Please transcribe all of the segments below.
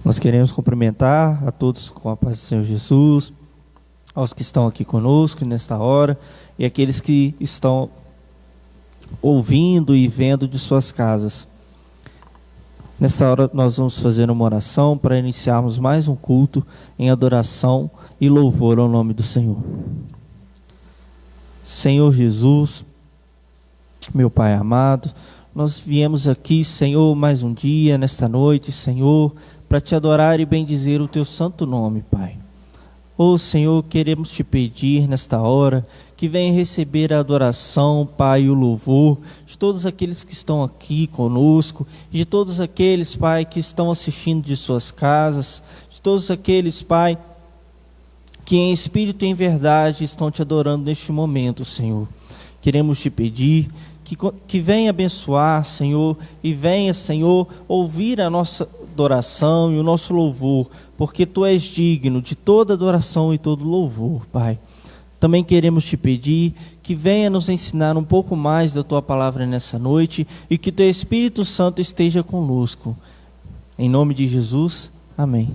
Nós queremos cumprimentar a todos com a paz do Senhor Jesus, aos que estão aqui conosco nesta hora e aqueles que estão ouvindo e vendo de suas casas. Nesta hora nós vamos fazer uma oração para iniciarmos mais um culto em adoração e louvor ao nome do Senhor. Senhor Jesus, meu Pai amado, nós viemos aqui, Senhor, mais um dia, nesta noite, Senhor, para te adorar e bendizer o teu santo nome, Pai. Ô Senhor, queremos te pedir nesta hora que venha receber a adoração, Pai, e o louvor de todos aqueles que estão aqui conosco, de todos aqueles, Pai, que estão assistindo de suas casas, de todos aqueles, Pai, que em espírito e em verdade estão te adorando neste momento, Senhor. Queremos te pedir que venha abençoar, Senhor, e venha, Senhor, ouvir a nossa adoração e o nosso louvor, porque Tu és digno de toda adoração e todo louvor, Pai. Também queremos te pedir que venha nos ensinar um pouco mais da Tua palavra nessa noite e que Teu Espírito Santo esteja conosco. Em nome de Jesus, amém.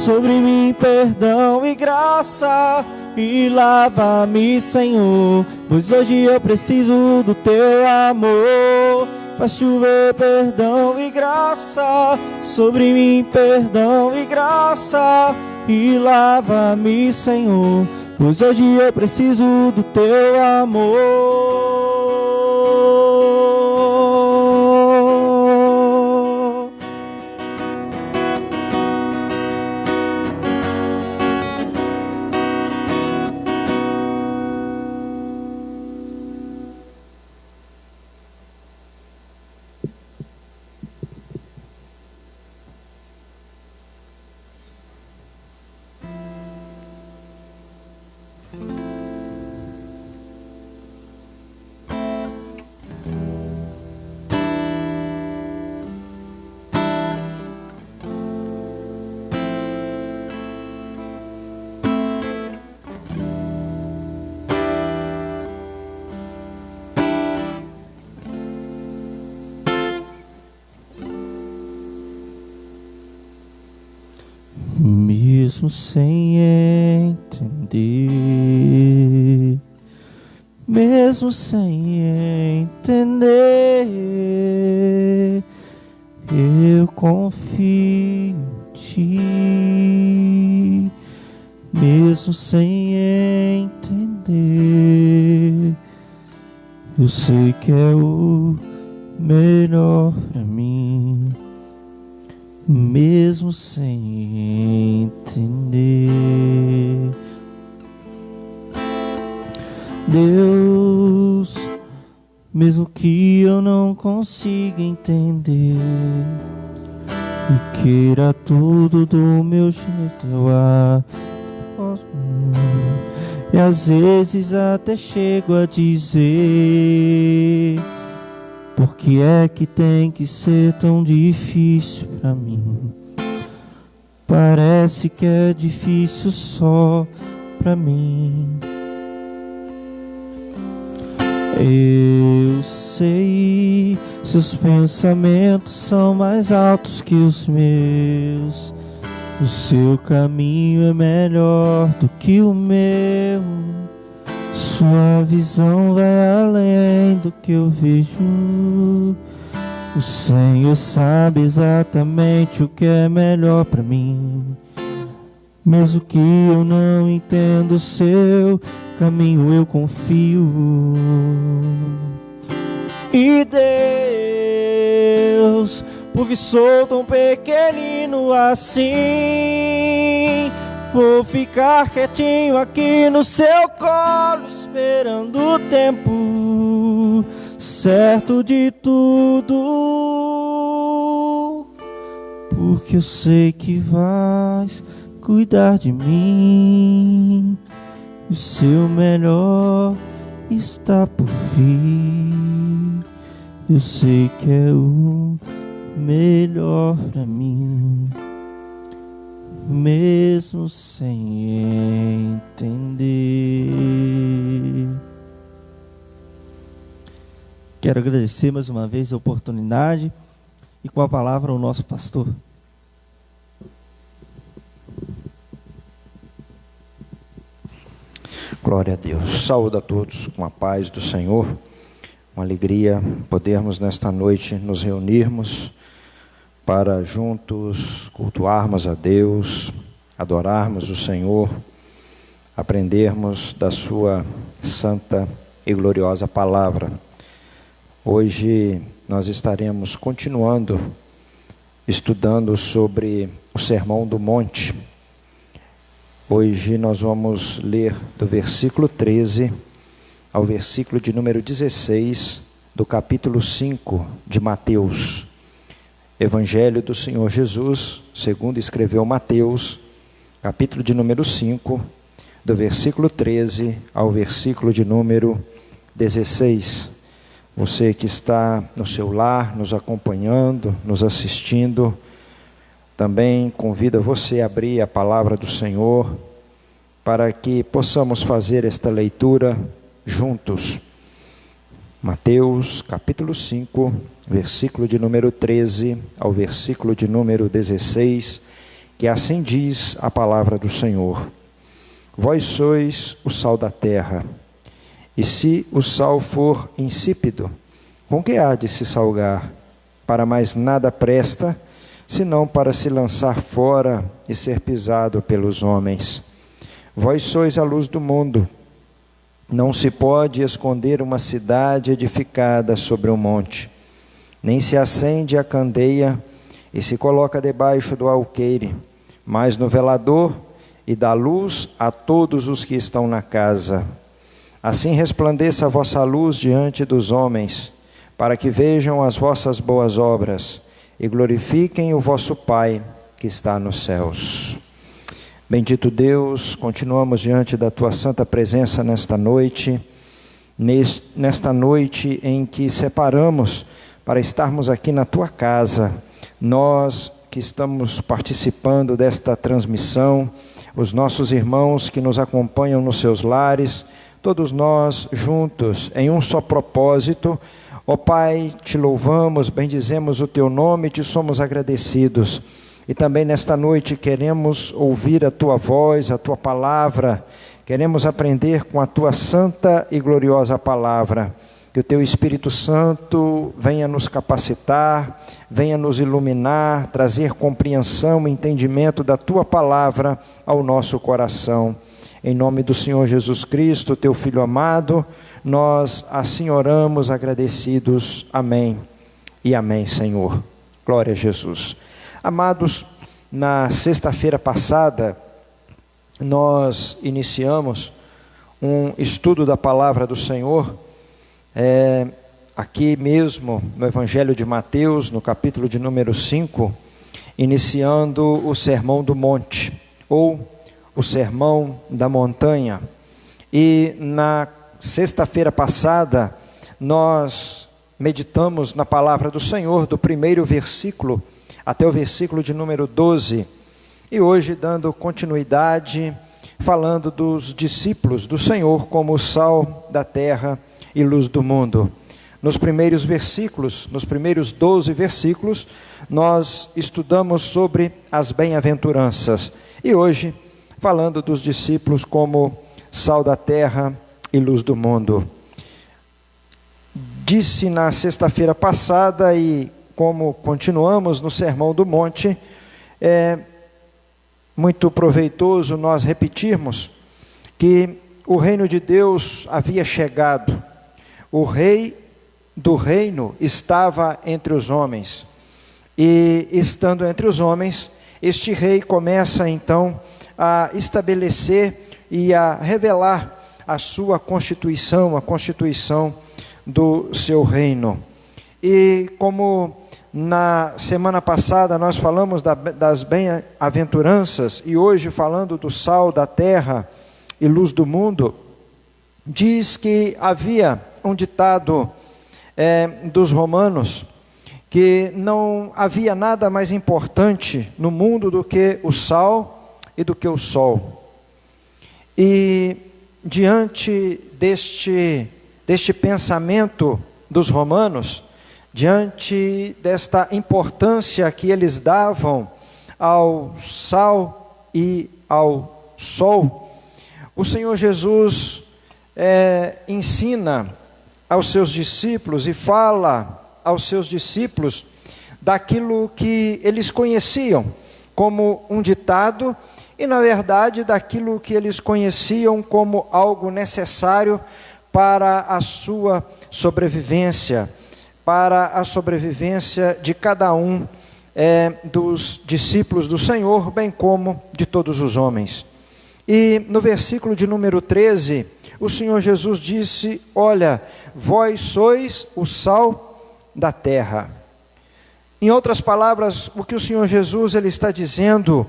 Sobre mim, perdão e graça, e lava-me, Senhor, pois hoje eu preciso do teu amor. Faz chover perdão e graça sobre mim, perdão e graça, e lava-me, Senhor, pois hoje eu preciso do teu amor. Mesmo sem entender, mesmo sem entender, eu confio em ti. Mesmo sem entender, eu sei que é o melhor pra mim. Mesmo sem entender, Deus, mesmo que eu não consiga entender e queira tudo do meu jeito, eu e às vezes até chego a dizer: por que é que tem que ser tão difícil pra mim? Parece que é difícil só pra mim. Eu sei, seus pensamentos são mais altos que os meus. O seu caminho é melhor do que o meu. Sua visão vai além do que eu vejo. O Senhor sabe exatamente o que é melhor pra mim. Mesmo que eu não entenda o seu caminho, eu confio. E Deus, porque sou tão pequenino assim, vou ficar quietinho aqui no seu colo, esperando o tempo certo de tudo, porque eu sei que vais cuidar de mim. O seu melhor está por vir. Eu sei que é o melhor pra mim, mesmo sem entender. Quero agradecer mais uma vez a oportunidade e com a palavra o nosso pastor. Glória a Deus. Saúde a todos com a paz do Senhor. Uma alegria podermos nesta noite nos reunirmos para juntos cultuarmos a Deus, adorarmos o Senhor, aprendermos da sua santa e gloriosa palavra. Hoje nós estaremos continuando estudando sobre o Sermão do Monte. Hoje nós vamos ler do versículo 13 ao versículo de número 16 do capítulo 5 de Mateus. Evangelho do Senhor Jesus, segundo escreveu Mateus, capítulo de número 5, do versículo 13 ao versículo de número 16. Você que está no seu lar, nos acompanhando, nos assistindo, também convido você a abrir a palavra do Senhor, para que possamos fazer esta leitura juntos. Mateus, capítulo 5, versículo de número 13 ao versículo de número 16, que assim diz a palavra do Senhor. Vós sois o sal da terra. E se o sal for insípido, com que há de se salgar? Para mais nada presta, senão para se lançar fora e ser pisado pelos homens. Vós sois a luz do mundo. Não se pode esconder uma cidade edificada sobre um monte, nem se acende a candeia e se coloca debaixo do alqueire, mas no velador, e dá luz a todos os que estão na casa. Assim resplandeça a vossa luz diante dos homens, para que vejam as vossas boas obras e glorifiquem o vosso Pai que está nos céus. Bendito Deus, continuamos diante da Tua santa presença nesta noite em que separamos para estarmos aqui na Tua casa. Nós que estamos participando desta transmissão, os nossos irmãos que nos acompanham nos seus lares, todos nós juntos em um só propósito. Ó Pai, te louvamos, bendizemos o Teu nome, te somos agradecidos. E também nesta noite queremos ouvir a Tua voz, a Tua palavra, queremos aprender com a Tua santa e gloriosa palavra. Que o Teu Espírito Santo venha nos capacitar, venha nos iluminar, trazer compreensão e entendimento da Tua palavra ao nosso coração. Em nome do Senhor Jesus Cristo, Teu Filho amado, nós assim oramos agradecidos. Amém e amém, Senhor. Glória a Jesus. Amados, na sexta-feira passada, nós iniciamos um estudo da palavra do Senhor, aqui mesmo no Evangelho de Mateus, no capítulo de número 5, iniciando o Sermão do Monte, ou o Sermão da Montanha. E na sexta-feira passada, nós meditamos na palavra do Senhor, do primeiro versículo até o versículo de número 12, e hoje dando continuidade, falando dos discípulos do Senhor como o sal da terra e luz do mundo. Nos primeiros versículos, nos primeiros 12 versículos, nós estudamos sobre as bem-aventuranças, e hoje falando dos discípulos como sal da terra e luz do mundo. Disse na sexta-feira passada, e como continuamos no Sermão do Monte, é muito proveitoso nós repetirmos que o reino de Deus havia chegado, o rei do reino estava entre os homens, e estando entre os homens, este rei começa então a estabelecer e a revelar a sua constituição, a constituição do seu reino. E como na semana passada nós falamos das bem-aventuranças, e hoje falando do sal da terra e luz do mundo, diz que havia um ditado dos romanos, que não havia nada mais importante no mundo do que o sal e do que o sol. E diante deste pensamento dos romanos, diante desta importância que eles davam ao sal e ao sol, o Senhor Jesus ensina aos seus discípulos e fala aos seus discípulos daquilo que eles conheciam como um ditado, e na verdade daquilo que eles conheciam como algo necessário para a sua sobrevivência, para a sobrevivência de cada um dos discípulos do Senhor, bem como de todos os homens. E no versículo de número 13, o Senhor Jesus disse: olha, vós sois o sal da terra. Em outras palavras, o que o Senhor Jesus ele está dizendo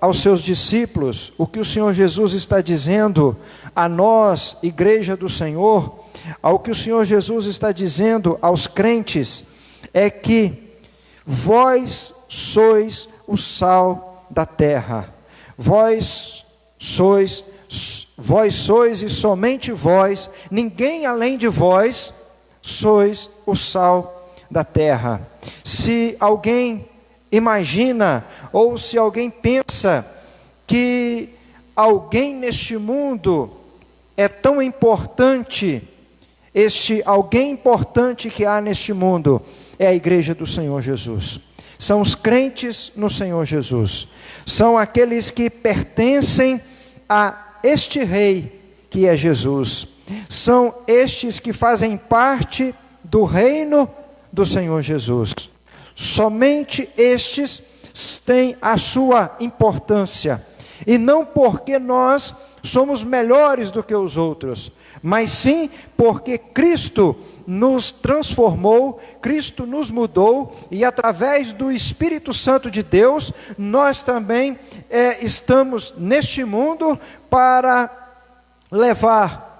aos seus discípulos, o que o Senhor Jesus está dizendo a nós, igreja do Senhor, ao que o Senhor Jesus está dizendo aos crentes, é que vós sois o sal da terra. Vós sois e somente vós, ninguém além de vós, sois o sal da terra. Se alguém imagina, ou se alguém pensa que alguém neste mundo é tão importante, este alguém importante que há neste mundo é a igreja do Senhor Jesus. São os crentes no Senhor Jesus. São aqueles que pertencem a este Rei que é Jesus. São estes que fazem parte do reino do Senhor Jesus. Somente estes têm a sua importância. E não porque nós somos melhores do que os outros, mas sim porque Cristo nos transformou, Cristo nos mudou, e através do Espírito Santo de Deus, nós também estamos neste mundo para levar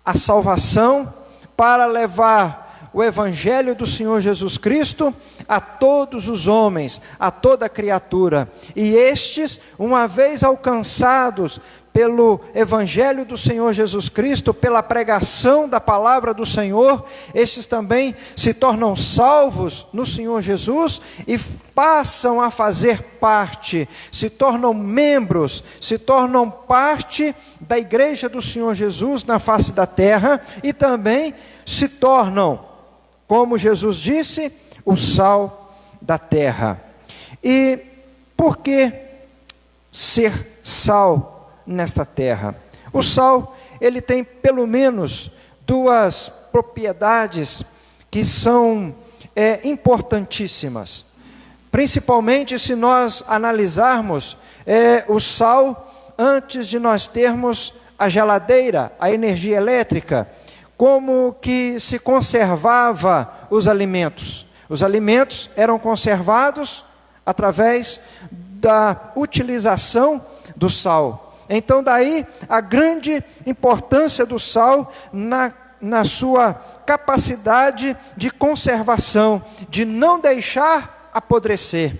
a salvação, para levar o Evangelho do Senhor Jesus Cristo a todos os homens, a toda criatura. E estes, uma vez alcançados pelo Evangelho do Senhor Jesus Cristo, pela pregação da palavra do Senhor, estes também se tornam salvos no Senhor Jesus e passam a fazer parte, se tornam membros, se tornam parte da igreja do Senhor Jesus na face da terra e também se tornam, como Jesus disse, o sal da terra. E por que ser sal nesta terra? O sal, ele tem pelo menos duas propriedades que são importantíssimas. Principalmente se nós analisarmos o sal antes de nós termos a geladeira, a energia elétrica, como que se conservava os alimentos. Os alimentos eram conservados através da utilização do sal. Então daí a grande importância do sal na sua capacidade de conservação, de não deixar apodrecer.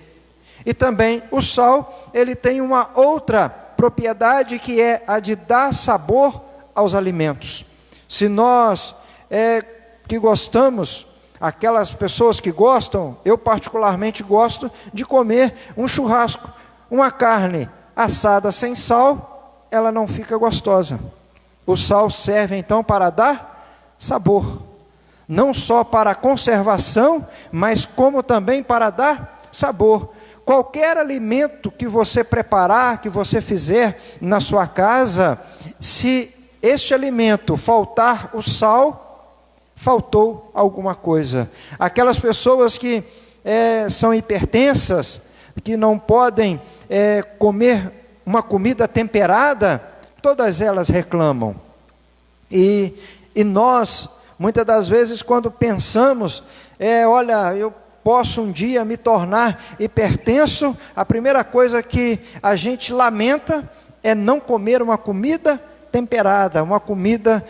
E também o sal, ele tem uma outra propriedade que é a de dar sabor aos alimentos. Se nós que gostamos, aquelas pessoas que gostam, eu particularmente gosto de comer um churrasco, uma carne assada sem sal, ela não fica gostosa. O sal serve então para dar sabor, não só para a conservação, mas como também para dar sabor. Qualquer alimento que você preparar, que você fizer na sua casa, se este alimento faltar o sal, faltou alguma coisa. Aquelas pessoas que são hipertensas, que não podem comer uma comida temperada, todas elas reclamam. E nós, muitas das vezes, quando pensamos, olha, eu posso um dia me tornar hipertenso, a primeira coisa que a gente lamenta é não comer uma comida temperada, uma comida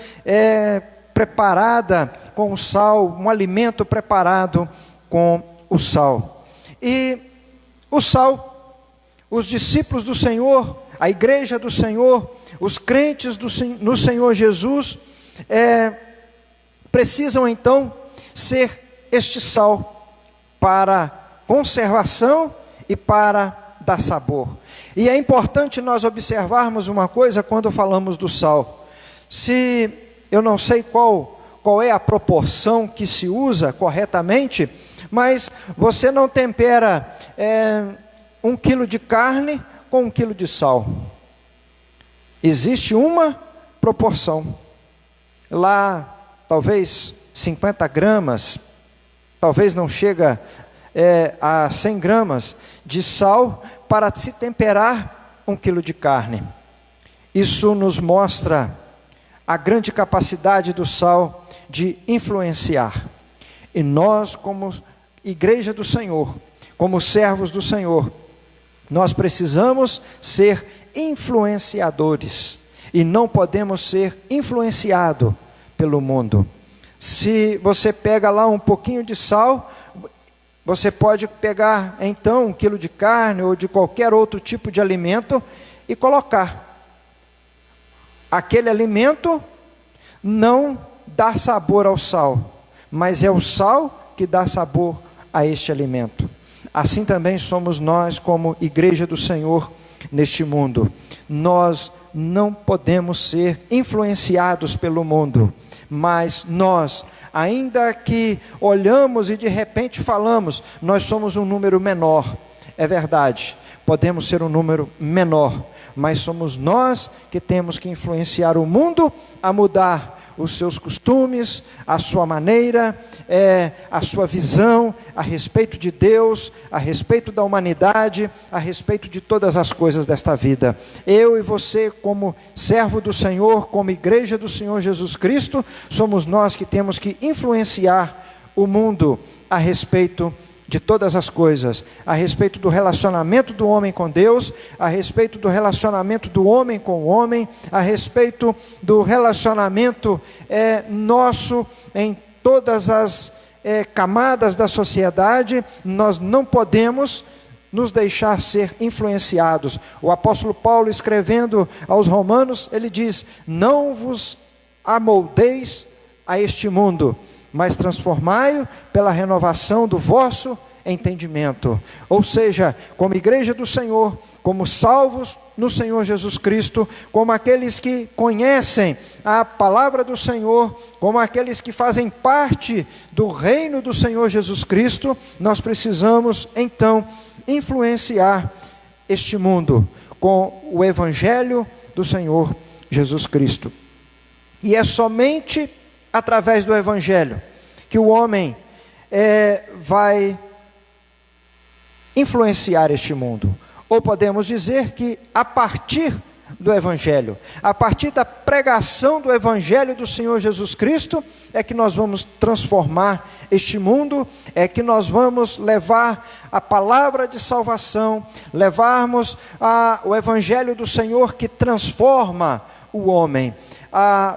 preparada com o sal, um alimento preparado com o sal. E o sal, os discípulos do Senhor, a igreja do Senhor, os crentes no Senhor Jesus, precisam então ser este sal para conservação e para dar sabor. E é importante nós observarmos uma coisa quando falamos do sal. Se eu não sei qual é a proporção que se usa corretamente, mas você não tempera 1 quilo de carne com 1 quilo de sal. Existe uma proporção. Lá, talvez 50 gramas, talvez não chega a 100 gramas de sal para se temperar 1 quilo de carne. Isso nos mostra a grande capacidade do sal de influenciar. E nós, como igreja do Senhor, como servos do Senhor, nós precisamos ser influenciadores e não podemos ser influenciados pelo mundo. Se você pega lá um pouquinho de sal, você pode pegar então 1 quilo de carne ou de qualquer outro tipo de alimento e colocar. Aquele alimento não dá sabor ao sal, mas é o sal que dá sabor a este alimento. Assim também somos nós como igreja do Senhor, neste mundo. Nós não podemos ser influenciados pelo mundo, mas nós, ainda que olhamos e de repente falamos, nós somos um número menor. É verdade, podemos ser um número menor, mas somos nós que temos que influenciar o mundo a mudar os seus costumes, a sua maneira, a sua visão a respeito de Deus, a respeito da humanidade, a respeito de todas as coisas desta vida. Eu e você, como servo do Senhor, como igreja do Senhor Jesus Cristo, somos nós que temos que influenciar o mundo a respeito de todas as coisas, a respeito do relacionamento do homem com Deus, a respeito do relacionamento do homem com o homem, a respeito do relacionamento nosso em todas as camadas da sociedade. Nós não podemos nos deixar ser influenciados. O apóstolo Paulo, escrevendo aos Romanos, ele diz: não vos amoldeis a este mundo, mas transformai-o pela renovação do vosso entendimento. Ou seja, como igreja do Senhor, como salvos no Senhor Jesus Cristo, como aqueles que conhecem a palavra do Senhor, como aqueles que fazem parte do reino do Senhor Jesus Cristo, nós precisamos então influenciar este mundo com o evangelho do Senhor Jesus Cristo. E é somente através do evangelho que o homem vai influenciar este mundo. Ou podemos dizer que a partir do evangelho, a partir da pregação do evangelho do Senhor Jesus Cristo, é que nós vamos transformar este mundo, é que nós vamos levar a palavra de salvação, levarmos o evangelho do Senhor que transforma o homem.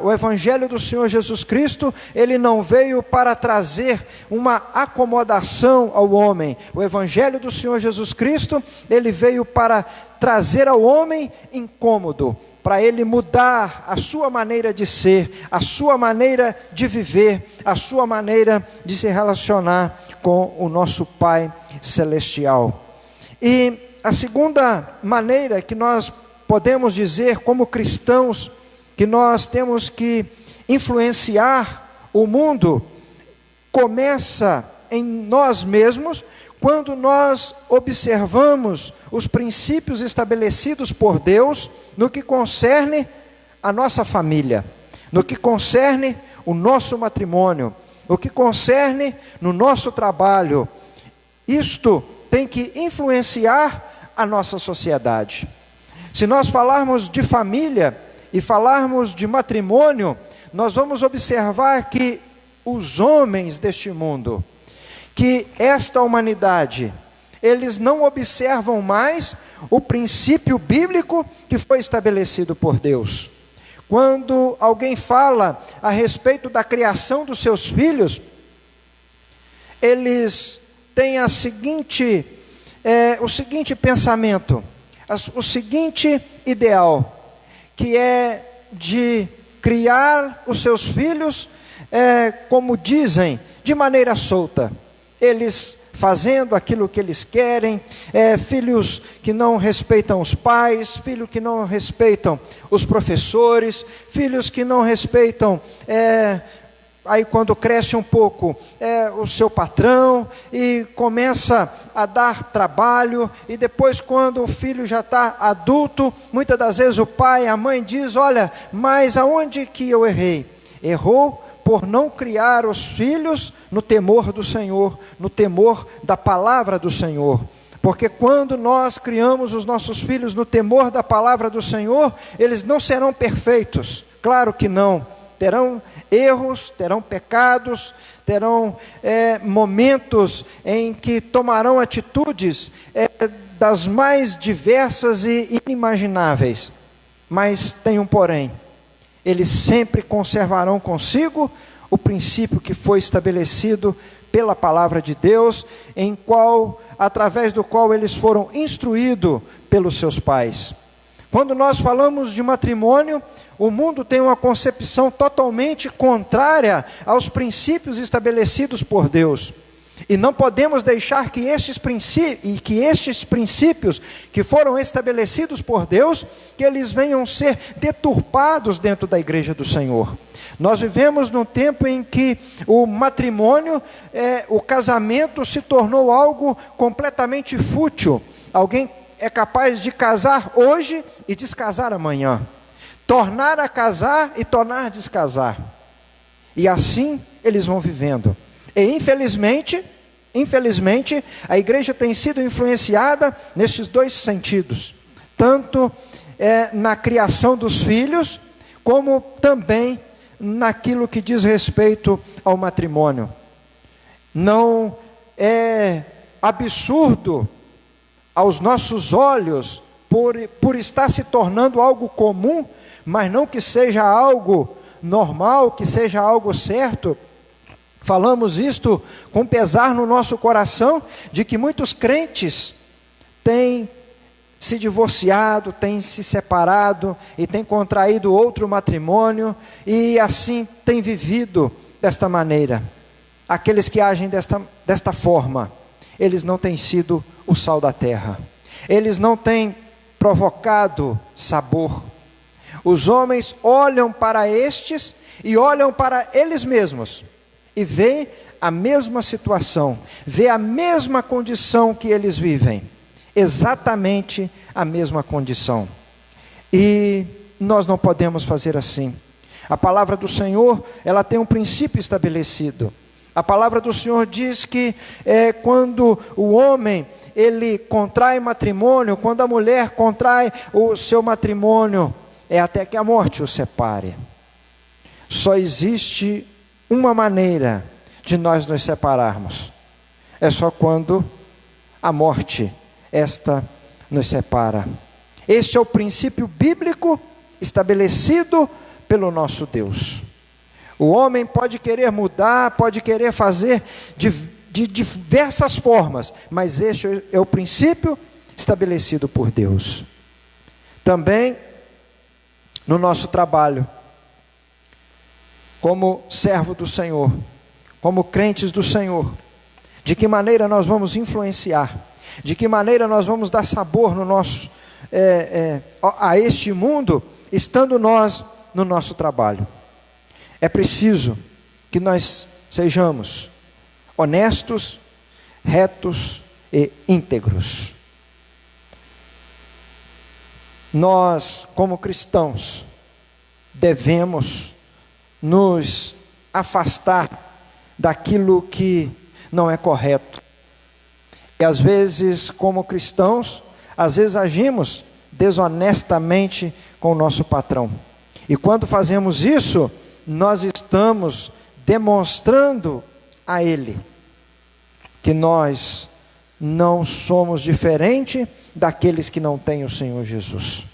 O evangelho do Senhor Jesus Cristo, ele não veio para trazer uma acomodação ao homem. O evangelho do Senhor Jesus Cristo, ele veio para trazer ao homem incômodo, para ele mudar a sua maneira de ser, a sua maneira de viver, a sua maneira de se relacionar com o nosso Pai Celestial. E a segunda maneira que nós podemos dizer como cristãos, que nós temos que influenciar o mundo, começa em nós mesmos, quando nós observamos os princípios estabelecidos por Deus, no que concerne a nossa família, no que concerne o nosso matrimônio, no que concerne no nosso trabalho. Isto tem que influenciar a nossa sociedade. Se nós falarmos de família e falarmos de matrimônio, nós vamos observar que os homens deste mundo, que esta humanidade, eles não observam mais o princípio bíblico que foi estabelecido por Deus. Quando alguém fala a respeito da criação dos seus filhos, eles têm o seguinte pensamento, o seguinte ideal, que é de criar os seus filhos, como dizem, de maneira solta. Eles fazendo aquilo que eles querem, filhos que não respeitam os pais, filhos que não respeitam os professores, filhos que não respeitam, aí quando cresce um pouco, o seu patrão, e começa a dar trabalho, e depois quando o filho já está adulto, muitas das vezes o pai, a mãe diz: olha, mas aonde que eu errei? Errou por não criar os filhos no temor do Senhor, no temor da palavra do Senhor. Porque quando nós criamos os nossos filhos no temor da palavra do Senhor, eles não serão perfeitos, claro que não, terão erros, terão pecados, terão momentos em que tomarão atitudes das mais diversas e inimagináveis, mas tem um porém: eles sempre conservarão consigo o princípio que foi estabelecido pela palavra de Deus, através do qual eles foram instruídos pelos seus pais. Quando nós falamos de matrimônio, o mundo tem uma concepção totalmente contrária aos princípios estabelecidos por Deus. E não podemos deixar que estes princípios que foram estabelecidos por Deus, que eles venham ser deturpados dentro da igreja do Senhor. Nós vivemos num tempo em que o matrimônio, o casamento se tornou algo completamente fútil. Alguém é capaz de casar hoje e descasar amanhã. Tornar a casar e tornar a descasar. E assim eles vão vivendo. E infelizmente, a igreja tem sido influenciada nesses dois sentidos. Tanto na criação dos filhos, como também naquilo que diz respeito ao matrimônio. Não é absurdo aos nossos olhos, por estar se tornando algo comum, mas não que seja algo normal, que seja algo certo. Falamos isto com pesar no nosso coração, de que muitos crentes têm se divorciado, têm se separado e têm contraído outro matrimônio e assim têm vivido desta maneira. Aqueles que agem desta forma, eles não têm sido o sal da terra, eles não têm provocado sabor. Os homens olham para estes e olham para eles mesmos e veem a mesma situação, vê a mesma condição que eles vivem, exatamente a mesma condição. E nós não podemos fazer assim. A palavra do Senhor, ela tem um princípio estabelecido. A palavra do Senhor diz que quando o homem, ele contrai matrimônio, quando a mulher contrai o seu matrimônio, é até que a morte o separe. Só existe uma maneira de nós nos separarmos. É só quando a morte, esta nos separa. Este é o princípio bíblico estabelecido pelo nosso Deus. O homem pode querer mudar, pode querer fazer de diversas formas, mas este é o princípio estabelecido por Deus. Também no nosso trabalho, como servo do Senhor, como crentes do Senhor, de que maneira nós vamos influenciar, de que maneira nós vamos dar sabor no nosso, a este mundo, estando nós no nosso trabalho. É preciso que nós sejamos honestos, retos e íntegros. Nós, como cristãos, devemos nos afastar daquilo que não é correto. E às vezes, como cristãos, às vezes agimos desonestamente com o nosso patrão. E quando fazemos isso, nós estamos demonstrando a ele que nós não somos diferente daqueles que não têm o Senhor Jesus.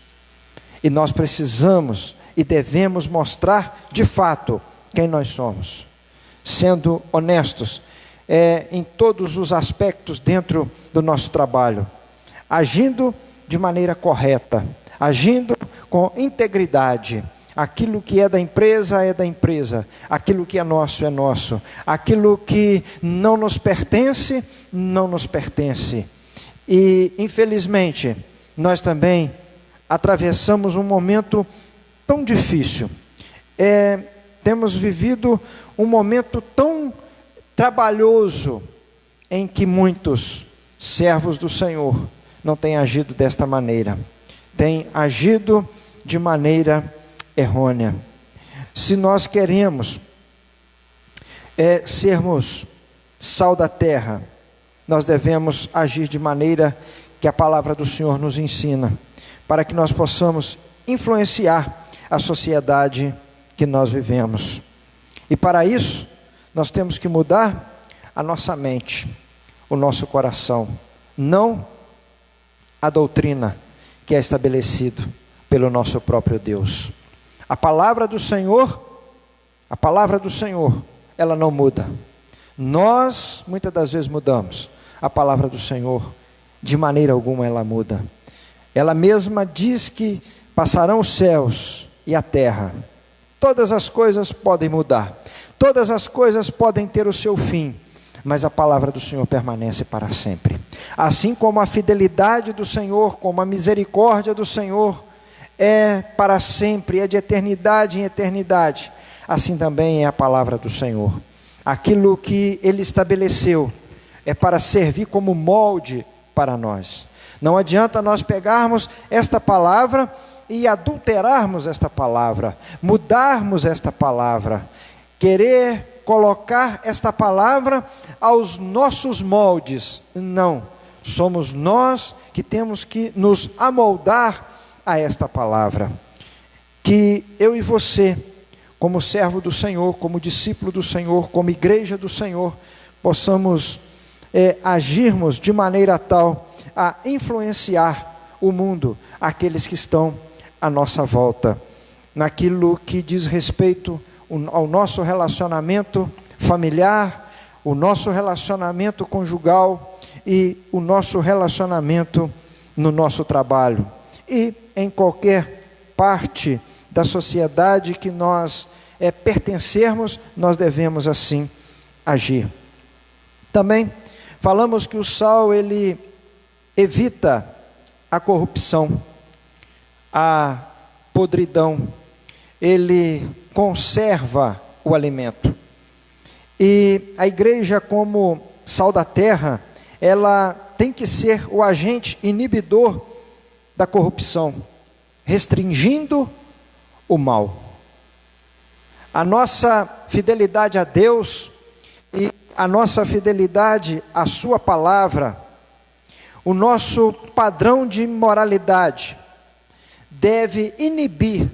E nós precisamos e devemos mostrar de fato quem nós somos, sendo honestos em todos os aspectos dentro do nosso trabalho, agindo de maneira correta, agindo com integridade. Aquilo que é da empresa, aquilo que é nosso, aquilo que não nos pertence, não nos pertence. E infelizmente, nós também atravessamos um momento tão difícil, temos vivido um momento tão trabalhoso, em que muitos servos do Senhor não têm agido desta maneira, têm agido de maneira errônea. Se nós queremos sermos sal da terra, nós devemos agir de maneira que a palavra do Senhor nos ensina, para que nós possamos influenciar a sociedade que nós vivemos. E para isso, nós temos que mudar a nossa mente, o nosso coração, não a doutrina que é estabelecido pelo nosso próprio Deus. A palavra do Senhor, ela não muda. Nós, muitas das vezes, mudamos. A palavra do Senhor, de maneira alguma, ela muda. Ela mesma diz que passarão os céus e a terra. Todas as coisas podem mudar. Todas as coisas podem ter o seu fim. mas a palavra do Senhor permanece para sempre. Assim como a fidelidade do Senhor, como a misericórdia do Senhor é para sempre, é de eternidade em eternidade, assim também é a palavra do Senhor. Aquilo que Ele estabeleceu é para servir como molde para nós. Não adianta nós pegarmos esta palavra e adulterarmos esta palavra, mudarmos esta palavra, querer colocar esta palavra aos nossos moldes. Não, somos nós que temos que nos amoldar a esta palavra. Que eu e você, como servo do Senhor, como discípulo do Senhor, como igreja do Senhor, possamos agirmos de maneira tal a influenciar o mundo, aqueles que estão à nossa volta, naquilo que diz respeito ao nosso relacionamento familiar, o nosso relacionamento conjugal e o nosso relacionamento no nosso trabalho. E em qualquer parte da sociedade que nós pertencermos, nós devemos assim agir. Também falamos que o sal, ele evita a corrupção, a podridão, ele conserva o alimento. E a igreja, como sal da terra, ela tem que ser o agente inibidor da corrupção, restringindo o mal. A nossa fidelidade a Deus e a nossa fidelidade à sua palavra, o nosso padrão de moralidade deve inibir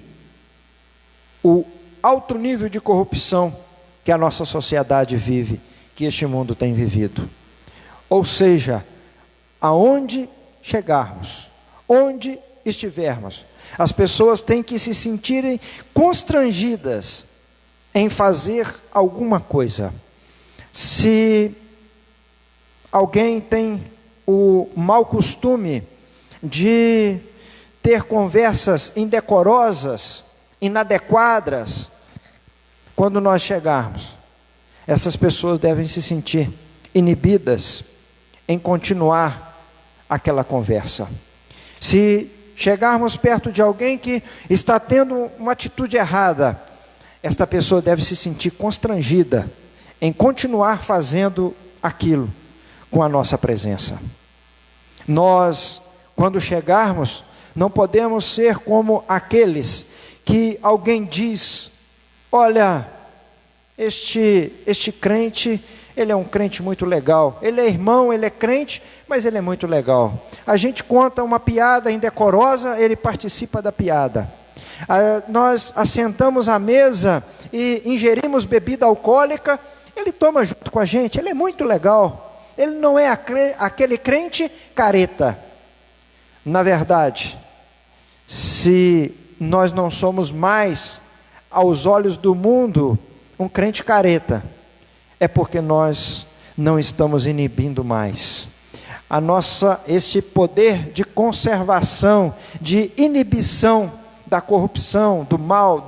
o alto nível de corrupção que a nossa sociedade vive, que este mundo tem vivido. Ou seja, aonde chegarmos, onde estivermos, as pessoas têm que se sentirem constrangidas em fazer alguma coisa. Se alguém tem o mau costume de ter conversas indecorosas, inadequadas, quando nós chegarmos, essas pessoas devem se sentir inibidas em continuar aquela conversa. Se chegarmos perto de alguém que está tendo uma atitude errada, esta pessoa deve se sentir constrangida em continuar fazendo aquilo com a nossa presença. Nós, quando chegarmos, não podemos ser como aqueles que alguém diz: olha, este crente, ele é um crente muito legal, ele é irmão, ele é crente, mas ele é muito legal. A gente conta uma piada indecorosa, ele participa da piada. Nós assentamos à mesa e ingerimos bebida alcoólica, ele toma junto com a gente, ele é muito legal. Ele não é aquele crente careta. Na verdade, se nós não somos mais, aos olhos do mundo, um crente careta, é porque nós não estamos inibindo mais. Este poder de conservação, de inibição da corrupção, do mal,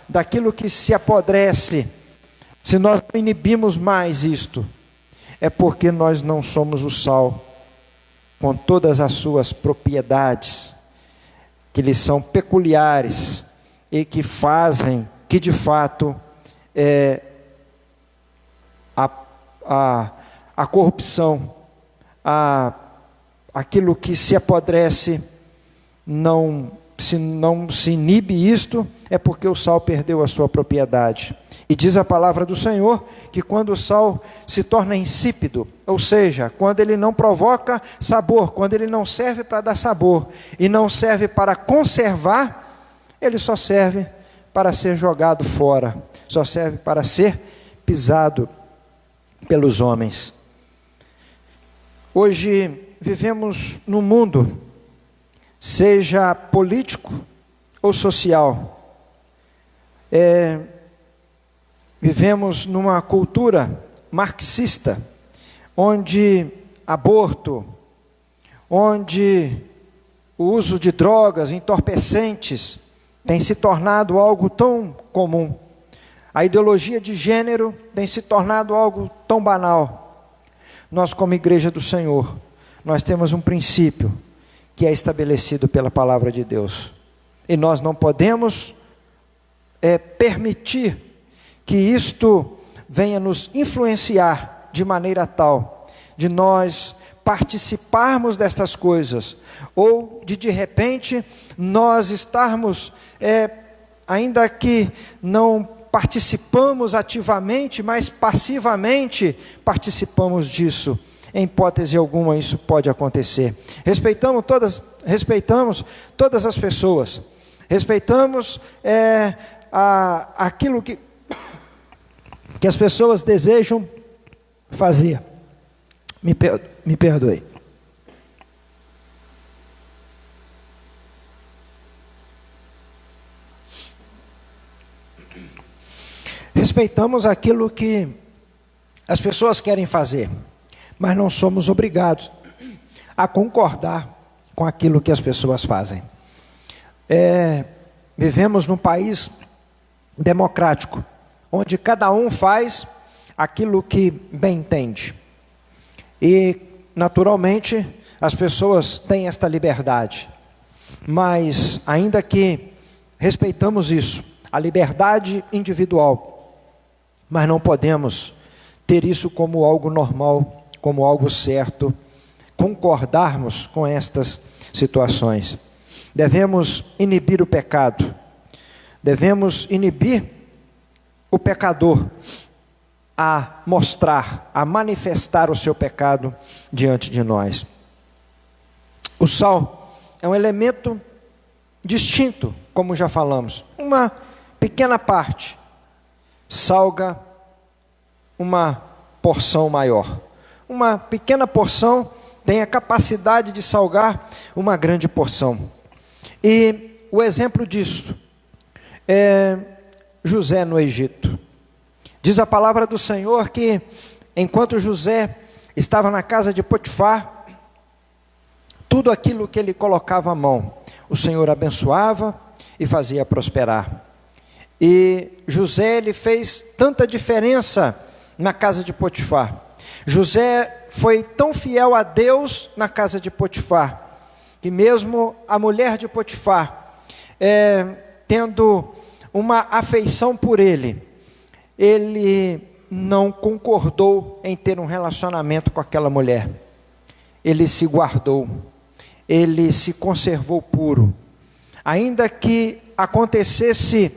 daquilo que se apodrece, se nós não inibimos mais isto, é porque nós não somos o sal, com todas as suas propriedades, que lhes são peculiares, e que fazem, que de fato, a corrupção, aquilo que se apodrece, se não se inibe isto, é porque o sal perdeu a sua propriedade. E diz a palavra do Senhor que quando o sal se torna insípido, ou seja, quando ele não provoca sabor, quando ele não serve para dar sabor e não serve para conservar, ele só serve para ser jogado fora, só serve para ser pisado pelos homens. Hoje vivemos num mundo, seja político ou social, vivemos numa cultura marxista, onde aborto, onde o uso de drogas, entorpecentes, tem se tornado algo tão comum. A ideologia de gênero tem se tornado algo tão banal. nós como igreja do Senhor, nós temos um princípio que é estabelecido pela palavra de Deus. E nós não podemos permitir que isto venha nos influenciar de maneira tal de nós participarmos destas coisas, ou de repente nós estarmos, ainda que não participamos ativamente, mas passivamente participamos disso. Em hipótese alguma isso pode acontecer. Respeitamos todas as pessoas, respeitamos aquilo que as pessoas desejam fazer. Me perdoe. Respeitamos aquilo que as pessoas querem fazer, mas não somos obrigados a concordar com aquilo que as pessoas fazem. Vivemos num país democrático, onde cada um faz aquilo que bem entende. E, naturalmente, as pessoas têm esta liberdade. Mas, ainda que respeitamos isso, a liberdade individual, mas não podemos ter isso como algo normal, como algo certo, concordarmos com estas situações. Devemos inibir o pecado, devemos inibir o pecador a mostrar, a manifestar o seu pecado diante de nós. O sal é um elemento distinto, como já falamos. Uma pequena parte salga uma porção maior. Uma pequena porção tem a capacidade de salgar uma grande porção. E o exemplo disso é José no Egito. Diz a palavra do Senhor que, enquanto José estava na casa de Potifar, tudo aquilo que ele colocava à mão, o Senhor abençoava e fazia prosperar. E José, ele fez tanta diferença na casa de Potifar. José foi tão fiel a Deus na casa de Potifar, que mesmo a mulher de Potifar, tendo uma afeição por ele não concordou em ter um relacionamento com aquela mulher. Ele se guardou, ele se conservou puro. Ainda que acontecesse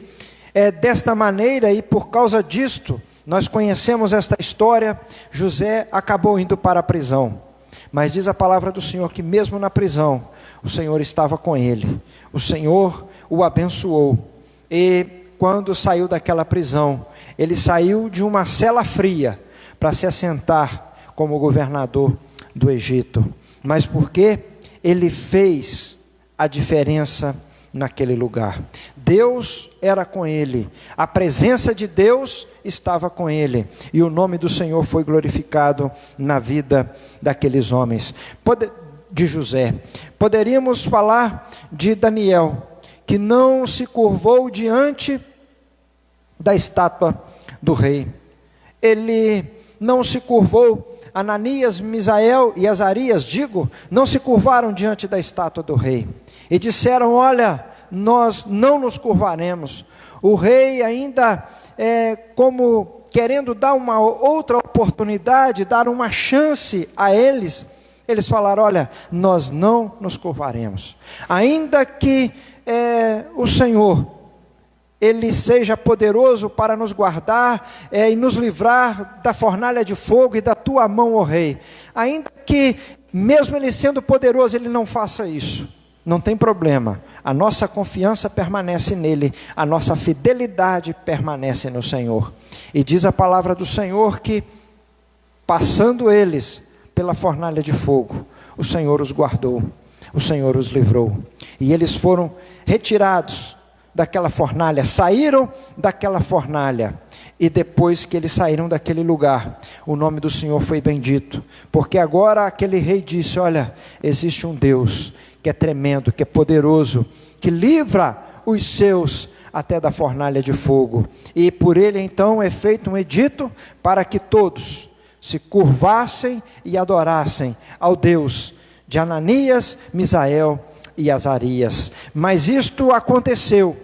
desta maneira, e por causa disto, nós conhecemos esta história, José acabou indo para a prisão. Mas diz a palavra do Senhor que mesmo na prisão, o Senhor estava com ele. O Senhor o abençoou. E quando saiu daquela prisão, ele saiu de uma cela fria para se assentar como governador do Egito. Mas porque ele fez a diferença naquele lugar. Deus era com ele, a presença de Deus estava com ele, e o nome do Senhor foi glorificado na vida daqueles homens. De José. Poderíamos falar de Daniel, que não se curvou diante da estátua do rei. Ele não se curvou. Ananias, Misael e Azarias, não se curvaram diante da estátua do rei. E disseram: olha, nós não nos curvaremos. O rei ainda, como querendo dar uma outra oportunidade, dar uma chance a eles, eles falaram: olha, nós não nos curvaremos. Ainda que o Senhor, Ele seja poderoso para nos guardar e nos livrar da fornalha de fogo e da tua mão, ó rei. Ainda que, mesmo Ele sendo poderoso, Ele não faça isso. Não tem problema. A nossa confiança permanece nele. A nossa fidelidade permanece no Senhor. E diz a palavra do Senhor que, passando eles pela fornalha de fogo, o Senhor os guardou. O Senhor os livrou. E eles foram retirados daquela fornalha, saíram daquela fornalha, e depois que eles saíram daquele lugar, o nome do Senhor foi bendito, porque agora aquele rei disse: olha, existe um Deus que é tremendo, que é poderoso, que livra os seus até da fornalha de fogo, e por ele então é feito um edito para que todos se curvassem e adorassem ao Deus de Ananias, Misael e Azarias. Mas isto aconteceu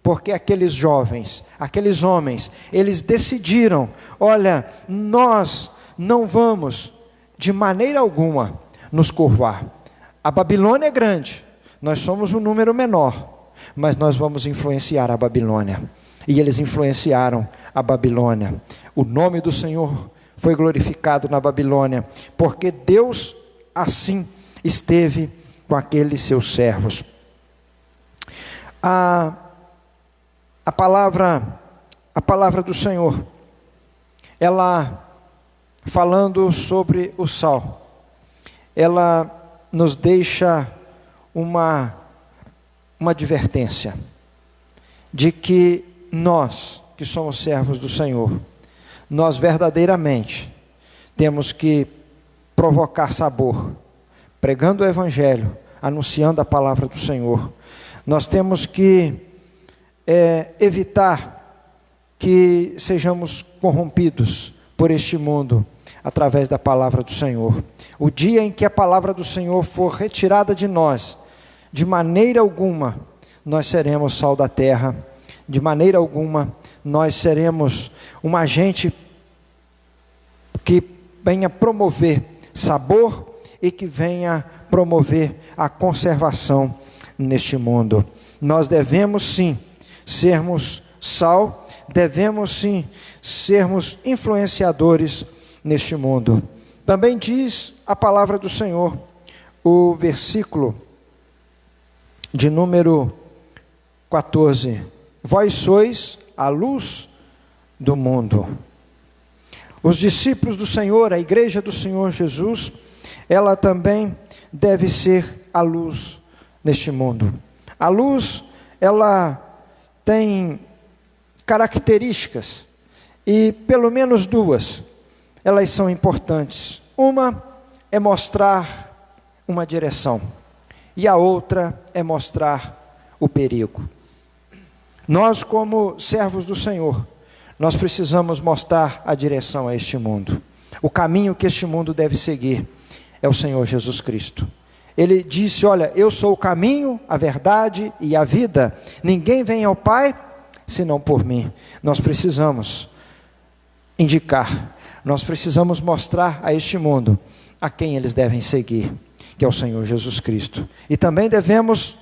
porque aqueles jovens, aqueles homens, eles decidiram: olha, nós não vamos de maneira alguma nos curvar. A Babilônia é grande, nós somos um número menor, mas nós vamos influenciar a Babilônia. E eles influenciaram a Babilônia. O nome do Senhor foi glorificado na Babilônia, porque Deus assim esteve com aqueles seus servos. A palavra do Senhor, ela, falando sobre o sal, ela nos deixa uma advertência de que nós, que somos servos do Senhor, nós verdadeiramente temos que provocar sabor, pregando o Evangelho, anunciando a palavra do Senhor. Nós temos que evitar que sejamos corrompidos por este mundo, através da palavra do Senhor. O dia em que a palavra do Senhor for retirada de nós, de maneira alguma nós seremos sal da terra, de maneira alguma nós seremos um agente que venha promover sabor e que venha promover a conservação neste mundo. Nós devemos sim sermos sal, devemos sim sermos influenciadores neste mundo. Também diz a palavra do Senhor, o versículo de número 14: vós sois a luz do mundo. Os discípulos do Senhor, a igreja do Senhor Jesus, ela também deve ser a luz neste mundo. A luz, ela tem características, e pelo menos duas, elas são importantes. Uma é mostrar uma direção, e a outra é mostrar o perigo. Nós, como servos do Senhor, nós precisamos mostrar a direção a este mundo. O caminho que este mundo deve seguir é o Senhor Jesus Cristo. Ele disse: olha, eu sou o caminho, a verdade e a vida. Ninguém vem ao Pai senão por mim. Nós precisamos indicar, nós precisamos mostrar a este mundo a quem eles devem seguir, que é o Senhor Jesus Cristo. E também devemos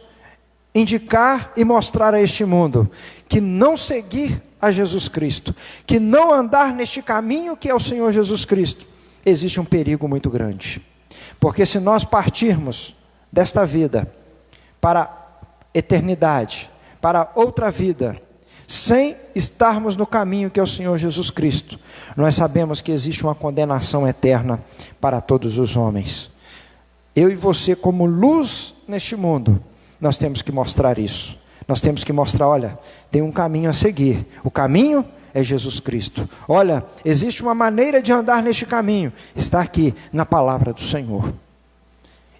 indicar e mostrar a este mundo que não seguir a Jesus Cristo, que não andar neste caminho que é o Senhor Jesus Cristo, existe um perigo muito grande. Porque se nós partirmos desta vida para a eternidade, para outra vida, sem estarmos no caminho que é o Senhor Jesus Cristo, nós sabemos que existe uma condenação eterna para todos os homens. Eu e você, como luz neste mundo, nós temos que mostrar isso. Nós temos que mostrar: olha, tem um caminho a seguir. O caminho é Jesus Cristo. Olha, existe uma maneira de andar neste caminho. Está aqui na palavra do Senhor.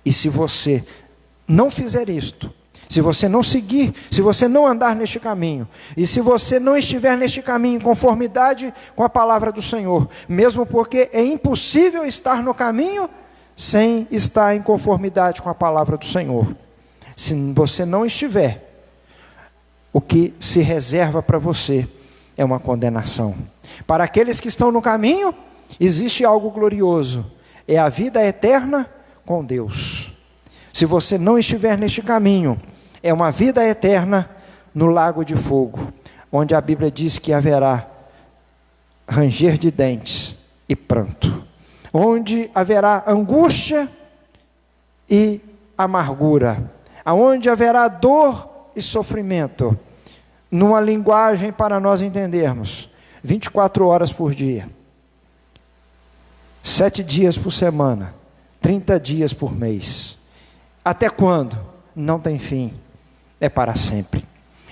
E se você não fizer isto, se você não seguir, se você não andar neste caminho, e se você não estiver neste caminho em conformidade com a palavra do Senhor, mesmo porque é impossível estar no caminho sem estar em conformidade com a palavra do Senhor. Se você não estiver, o que se reserva para você é uma condenação. Para aqueles que estão no caminho, existe algo glorioso, é a vida eterna com Deus. Se você não estiver neste caminho, é uma vida eterna no lago de fogo, onde a Bíblia diz que haverá ranger de dentes e pranto, onde haverá angústia e amargura, aonde haverá dor e sofrimento, numa linguagem para nós entendermos, 24 horas por dia, 7 dias por semana, 30 dias por mês. Até quando? Não tem fim, é para sempre.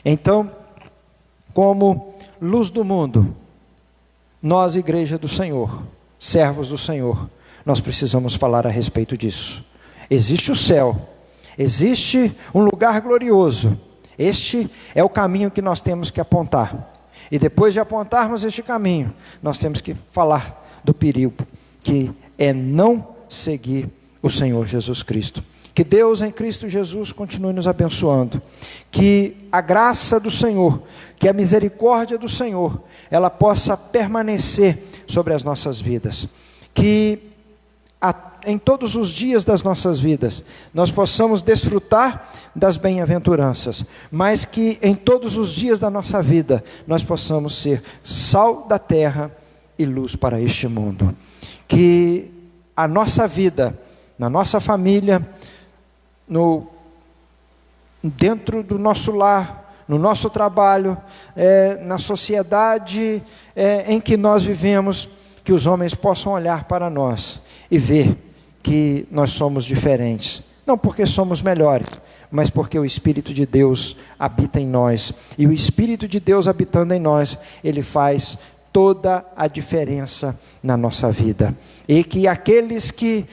Então, como luz do mundo, nós, igreja do Senhor, servos do Senhor, nós precisamos falar a respeito disso. Existe o céu, existe um lugar glorioso. Este é o caminho que nós temos que apontar. E depois de apontarmos este caminho, nós temos que falar do perigo que é não seguir o Senhor Jesus Cristo. Que Deus em Cristo Jesus continue nos abençoando, que a graça do Senhor, que a misericórdia do Senhor, ela possa permanecer sobre as nossas vidas, que em todos os dias das nossas vidas nós possamos desfrutar das bem-aventuranças, mas que em todos os dias da nossa vida nós possamos ser sal da terra e luz para este mundo. Que a nossa vida, na nossa família, dentro do nosso lar, no nosso trabalho, na sociedade em que nós vivemos, que os homens possam olhar para nós e ver que nós somos diferentes, não porque somos melhores, mas porque o Espírito de Deus habita em nós, e o Espírito de Deus habitando em nós, ele faz toda a diferença na nossa vida, e que aqueles que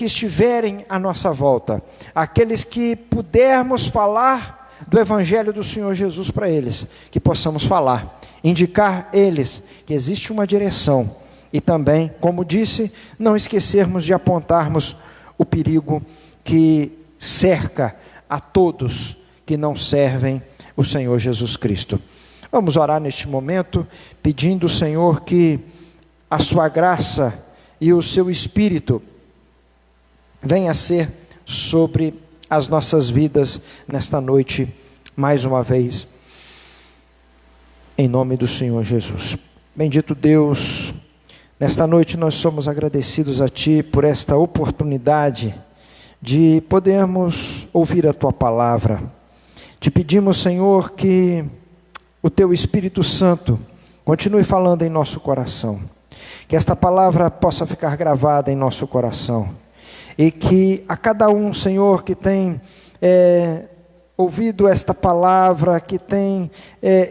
estiverem à nossa volta, aqueles que pudermos falar do Evangelho do Senhor Jesus para eles, que possamos falar, indicar eles que existe uma direção, e também, como disse, não esquecermos de apontarmos o perigo que cerca a todos que não servem o Senhor Jesus Cristo. Vamos orar neste momento, pedindo ao Senhor que a sua graça e o seu Espírito venha a ser sobre as nossas vidas nesta noite, mais uma vez, em nome do Senhor Jesus. Bendito Deus, nesta noite nós somos agradecidos a Ti por esta oportunidade de podermos ouvir a Tua palavra. Te pedimos, Senhor, que o Teu Espírito Santo continue falando em nosso coração, que esta palavra possa ficar gravada em nosso coração, e que a cada um, Senhor, que tem ouvido esta palavra, que tem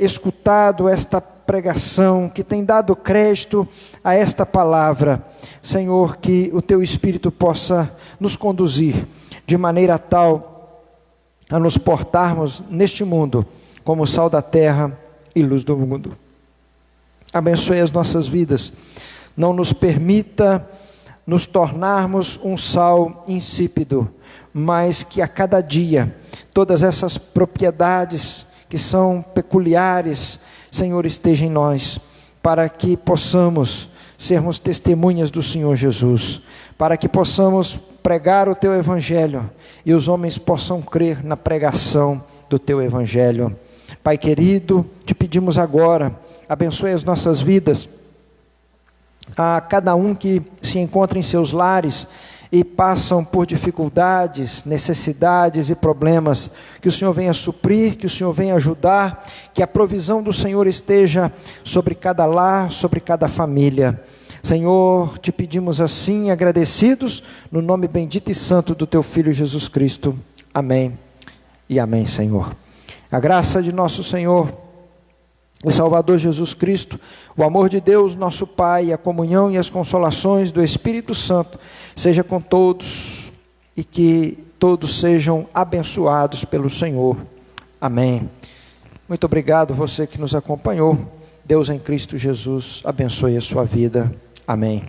escutado esta pregação, que tem dado crédito a esta palavra, Senhor, que o Teu Espírito possa nos conduzir de maneira tal a nos portarmos neste mundo como sal da terra e luz do mundo. Abençoe as nossas vidas, não nos permita nos tornarmos um sal insípido, mas que a cada dia todas essas propriedades que são peculiares, Senhor, esteja em nós, para que possamos sermos testemunhas do Senhor Jesus, para que possamos pregar o Teu Evangelho e os homens possam crer na pregação do Teu Evangelho. Pai querido, te pedimos agora, abençoe as nossas vidas, a cada um que se encontra em seus lares e passam por dificuldades, necessidades e problemas, que o Senhor venha suprir, que o Senhor venha ajudar, que a provisão do Senhor esteja sobre cada lar, sobre cada família. Senhor, te pedimos assim, agradecidos, no nome bendito e santo do Teu Filho Jesus Cristo. Amém e amém, Senhor. A graça de nosso Senhor e Salvador Jesus Cristo, o amor de Deus, nosso Pai, a comunhão e as consolações do Espírito Santo, seja com todos, e que todos sejam abençoados pelo Senhor. Amém. Muito obrigado você que nos acompanhou. Deus em Cristo Jesus abençoe a sua vida. Amém.